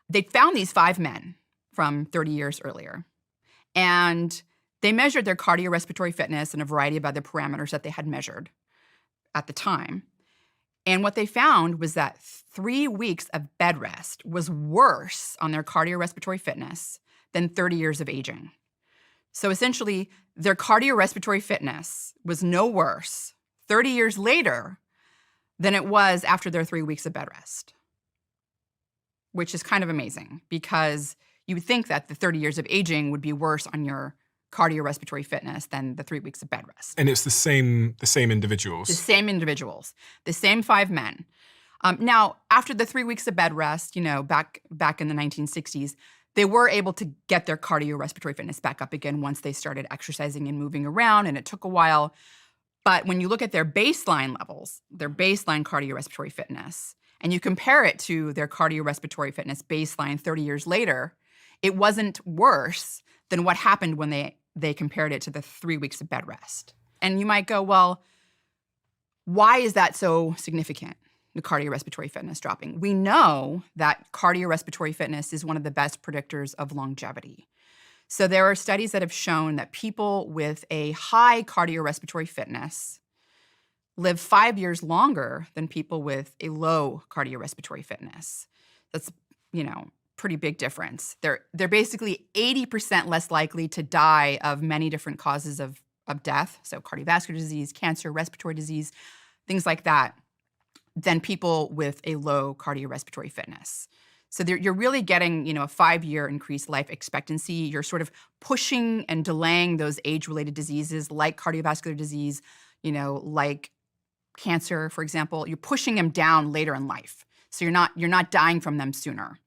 They found these 5 men from 30 years earlier, and they measured their cardiorespiratory fitness and a variety of other parameters that they had measured at the time. And what they found was that 3 weeks of bed rest was worse on their cardiorespiratory fitness than 30 years of aging. So essentially, their cardiorespiratory fitness was no worse 30 years later than it was after their 3 weeks of bed rest, which is kind of amazing because you would think that the 30 years of aging would be worse on your cardiorespiratory fitness than the 3 weeks of bed rest. And it's the same individuals. The same individuals, the same 5 men. Now, after the 3 weeks of bed rest, back in the 1960s, they were able to get their cardiorespiratory fitness back up again once they started exercising and moving around, and it took a while. But when you look at their baseline levels, their baseline cardiorespiratory fitness, and you compare it to their cardiorespiratory fitness baseline 30 years later, it wasn't worse than what happened when they compared it to the 3 weeks of bed rest. And you might go, well, why is that so significant, the cardiorespiratory fitness dropping? We know that cardiorespiratory fitness is one of the best predictors of longevity. So there are studies that have shown that people with a high cardiorespiratory fitness live 5 years longer than people with a low cardiorespiratory fitness. That's, pretty big difference. They're basically 80% less likely to die of many different causes of death, so cardiovascular disease, cancer, respiratory disease, things like that, than people with a low cardiorespiratory fitness. So you're really getting, a 5-year increased life expectancy. You're sort of pushing and delaying those age-related diseases like cardiovascular disease, like cancer, for example. You're pushing them down later in life. So you're not dying from them sooner.